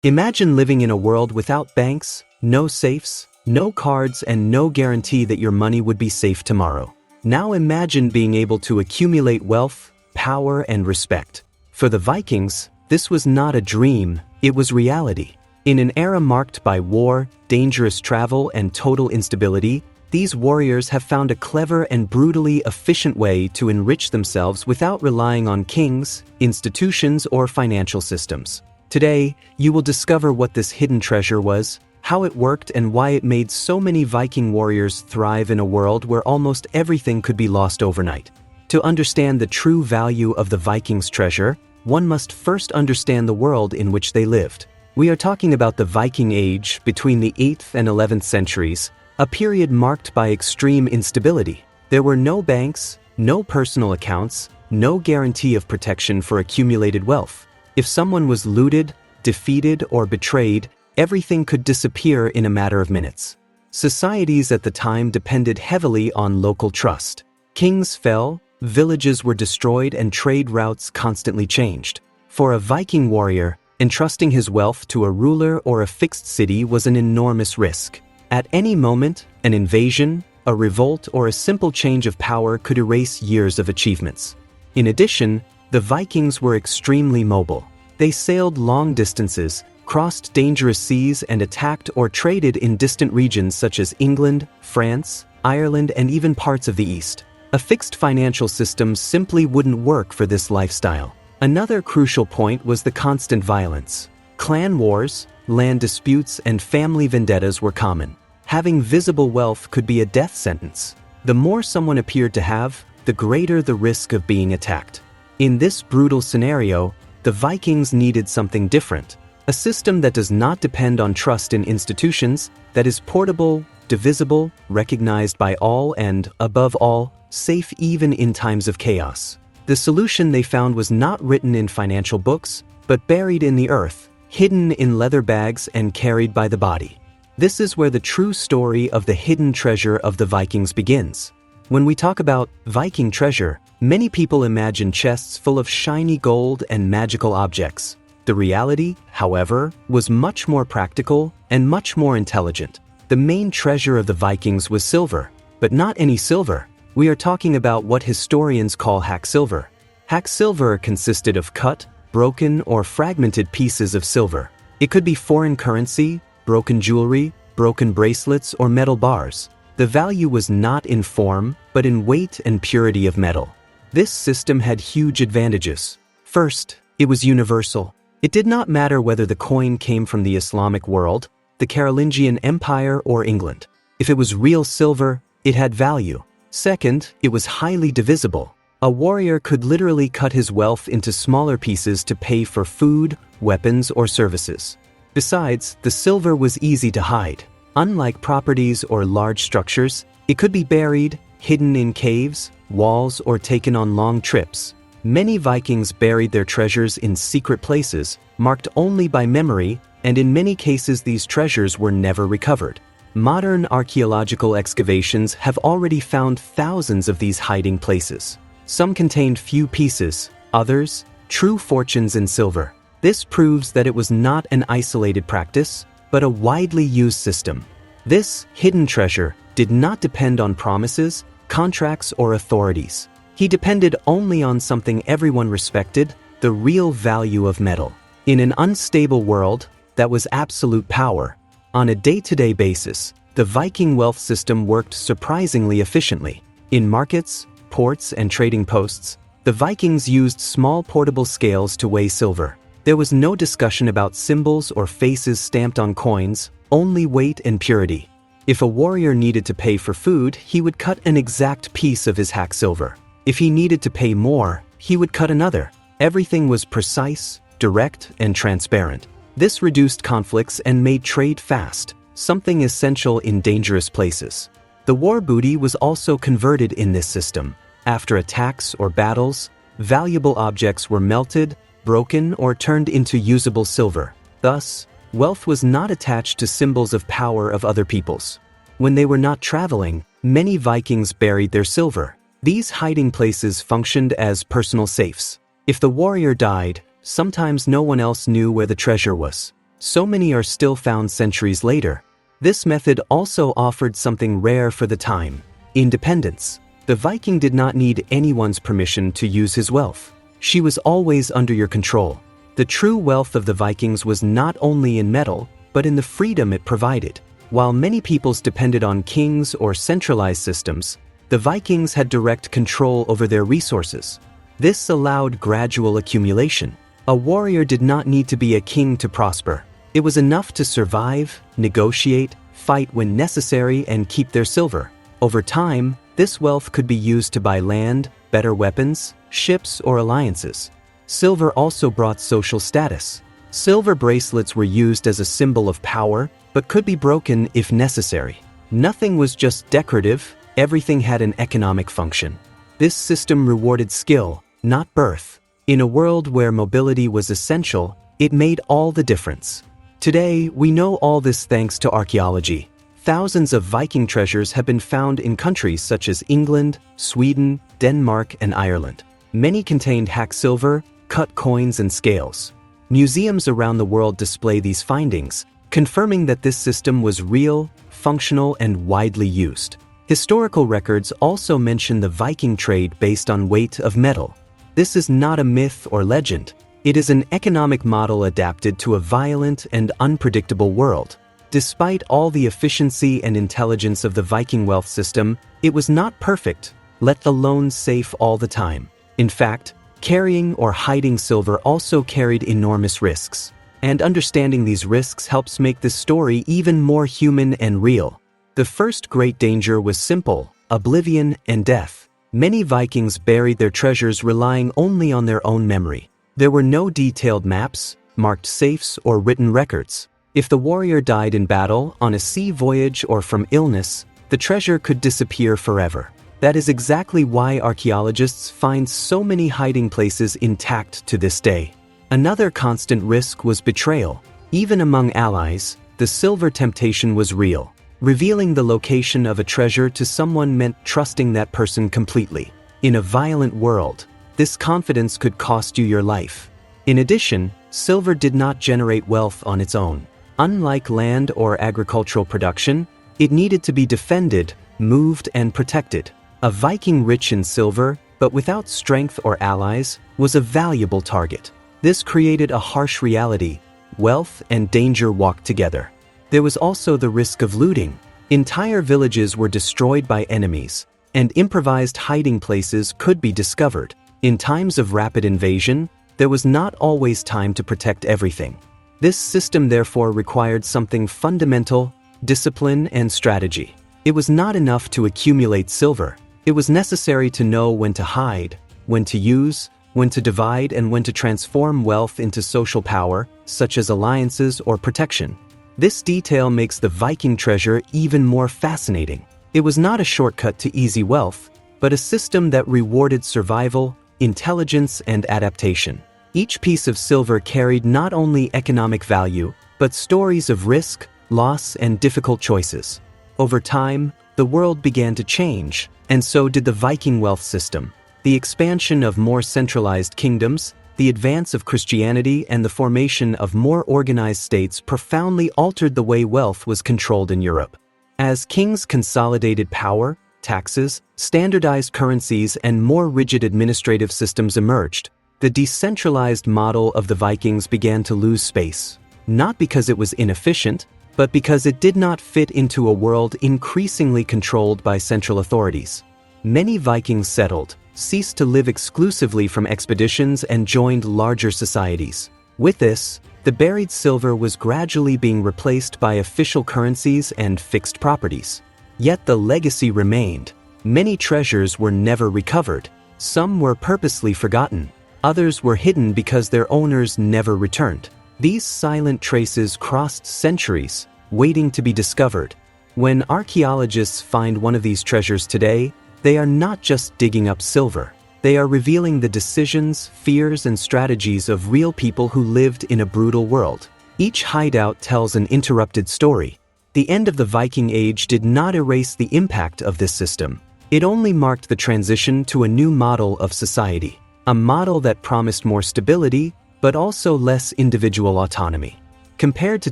Imagine living in a world without banks, no safes, no cards, and no guarantee that your money would be safe tomorrow. Now imagine being able to accumulate wealth, power, and respect. For the Vikings, this was not a dream, it was reality. In an era marked by war, dangerous travel, and total instability, these warriors have found a clever and brutally efficient way to enrich themselves without relying on kings, institutions, or financial systems. Today, you will discover what this hidden treasure was, how it worked, and why it made so many Viking warriors thrive in a world where almost everything could be lost overnight. To understand the true value of the Vikings' treasure, one must first understand the world in which they lived. We are talking about the Viking Age between the 8th and 11th centuries, a period marked by extreme instability. There were no banks, no personal accounts, no guarantee of protection for accumulated wealth. If someone was looted, defeated, or betrayed, everything could disappear in a matter of minutes. Societies at the time depended heavily on local trust. Kings fell, villages were destroyed, and trade routes constantly changed. For a Viking warrior, entrusting his wealth to a ruler or a fixed city was an enormous risk. At any moment, an invasion, a revolt, or a simple change of power could erase years of achievements. In addition, the Vikings were extremely mobile. They sailed long distances, crossed dangerous seas, and attacked or traded in distant regions such as England, France, Ireland, and even parts of the East. A fixed financial system simply wouldn't work for this lifestyle. Another crucial point was the constant violence. Clan wars, land disputes, and family vendettas were common. Having visible wealth could be a death sentence. The more someone appeared to have, the greater the risk of being attacked. In this brutal scenario, the Vikings needed something different. A system that does not depend on trust in institutions, that is portable, divisible, recognized by all, and, above all, safe even in times of chaos. The solution they found was not written in financial books, but buried in the earth, hidden in leather bags and carried by the body. This is where the true story of the hidden treasure of the Vikings begins. When we talk about Viking treasure, many people imagine chests full of shiny gold and magical objects. The reality, however, was much more practical and much more intelligent. The main treasure of the Vikings was silver, but not any silver. We are talking about what historians call hacksilver. Hacksilver consisted of cut, broken, or fragmented pieces of silver. It could be foreign currency, broken jewelry, broken bracelets, or metal bars. The value was not in form, but in weight and purity of metal. This system had huge advantages. First, it was universal. It did not matter whether the coin came from the Islamic world, the Carolingian Empire, or England. If it was real silver, it had value. Second, it was highly divisible. A warrior could literally cut his wealth into smaller pieces to pay for food, weapons, or services. Besides, the silver was easy to hide. Unlike properties or large structures, it could be buried, hidden in caves, walls, or taken on long trips. Many Vikings buried their treasures in secret places, marked only by memory, and in many cases these treasures were never recovered. Modern archaeological excavations have already found thousands of these hiding places. Some contained few pieces, others, true fortunes in silver. This proves that it was not an isolated practice, but a widely used system. This hidden treasure did not depend on promises, contracts, or authorities. He depended only on something everyone respected, the real value of metal. In an unstable world, that was absolute power. On a day-to-day basis, the Viking wealth system worked surprisingly efficiently. In markets, ports, and trading posts, the Vikings used small portable scales to weigh silver. There was no discussion about symbols or faces stamped on coins, only weight and purity. If a warrior needed to pay for food, he would cut an exact piece of his hacksilver. If he needed to pay more, he would cut another. Everything was precise, direct, and transparent. This reduced conflicts and made trade fast, something essential in dangerous places. The war booty was also converted in this system. After attacks or battles, valuable objects were melted, broken, or turned into usable silver. Thus, wealth was not attached to symbols of power of other peoples. When they were not traveling, many Vikings buried their silver. These hiding places functioned as personal safes. If the warrior died, sometimes no one else knew where the treasure was. So many are still found centuries later. This method also offered something rare for the time: independence. The Viking did not need anyone's permission to use his wealth. She was always under your control. The true wealth of the Vikings was not only in metal, but in the freedom it provided. While many peoples depended on kings or centralized systems, the Vikings had direct control over their resources. This allowed gradual accumulation. A warrior did not need to be a king to prosper. It was enough to survive, negotiate, fight when necessary, and keep their silver. Over time, this wealth could be used to buy land, better weapons, ships, or alliances. Silver also brought social status. Silver bracelets were used as a symbol of power, but could be broken if necessary. Nothing was just decorative, everything had an economic function. This system rewarded skill, not birth. In a world where mobility was essential, it made all the difference. Today, we know all this thanks to archaeology. Thousands of Viking treasures have been found in countries such as England, Sweden, Denmark, and Ireland. Many contained hacksilver, cut coins, and scales. Museums around the world display these findings, confirming that this system was real, functional, and widely used. Historical records also mention the Viking trade based on weight of metal. This is not a myth or legend. It is an economic model adapted to a violent and unpredictable world. Despite all the efficiency and intelligence of the Viking wealth system, it was not perfect, let alone safe all the time. In fact, carrying or hiding silver also carried enormous risks. And understanding these risks helps make this story even more human and real. The first great danger was simple: oblivion and death. Many Vikings buried their treasures relying only on their own memory. There were no detailed maps, marked safes, or written records. If the warrior died in battle, on a sea voyage, or from illness, the treasure could disappear forever. That is exactly why archaeologists find so many hiding places intact to this day. Another constant risk was betrayal. Even among allies, the silver temptation was real. Revealing the location of a treasure to someone meant trusting that person completely. In a violent world, this confidence could cost you your life. In addition, silver did not generate wealth on its own. Unlike land or agricultural production, it needed to be defended, moved, and protected. A Viking rich in silver, but without strength or allies, was a valuable target. This created a harsh reality: wealth and danger walked together. There was also the risk of looting. Entire villages were destroyed by enemies, and improvised hiding places could be discovered. In times of rapid invasion, there was not always time to protect everything. This system therefore required something fundamental: discipline and strategy. It was not enough to accumulate silver. It was necessary to know when to hide, when to use, when to divide, and when to transform wealth into social power, such as alliances or protection. This detail makes the Viking treasure even more fascinating. It was not a shortcut to easy wealth, but a system that rewarded survival, intelligence, and adaptation. Each piece of silver carried not only economic value, but stories of risk, loss, and difficult choices. Over time, the world began to change, and so did the Viking wealth system. The expansion of more centralized kingdoms, the advance of Christianity, and the formation of more organized states profoundly altered the way wealth was controlled in Europe. As kings consolidated power, taxes, standardized currencies, and more rigid administrative systems emerged, the decentralized model of the Vikings began to lose space. Not because it was inefficient, but because it did not fit into a world increasingly controlled by central authorities. Many Vikings settled, ceased to live exclusively from expeditions, and joined larger societies. With this, the buried silver was gradually being replaced by official currencies and fixed properties. Yet the legacy remained. Many treasures were never recovered. Some were purposely forgotten. Others were hidden because their owners never returned. These silent traces crossed centuries, waiting to be discovered. When archaeologists find one of these treasures today, they are not just digging up silver. They are revealing the decisions, fears, and strategies of real people who lived in a brutal world. Each hideout tells an interrupted story. The end of the Viking Age did not erase the impact of this system. It only marked the transition to a new model of society. A model that promised more stability, but also less individual autonomy. Compared to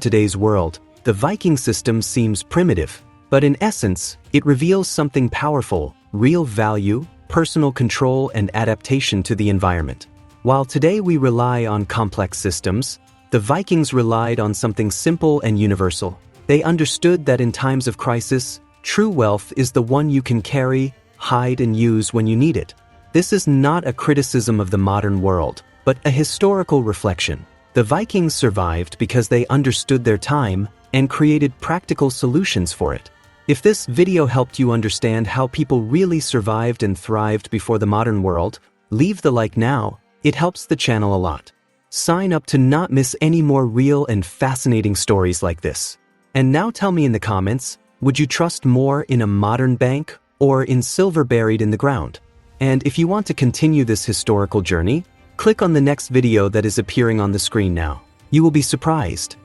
today's world, the Viking system seems primitive, but in essence, it reveals something powerful: real value, personal control, and adaptation to the environment. While today we rely on complex systems, the Vikings relied on something simple and universal. They understood that in times of crisis, true wealth is the one you can carry, hide, and use when you need it. This is not a criticism of the modern world, but a historical reflection. The Vikings survived because they understood their time and created practical solutions for it. If this video helped you understand how people really survived and thrived before the modern world, leave the like now. It helps the channel a lot. Sign up to not miss any more real and fascinating stories like this. And now tell me in the comments, would you trust more in a modern bank or in silver buried in the ground? And if you want to continue this historical journey, click on the next video that is appearing on the screen now. You will be surprised.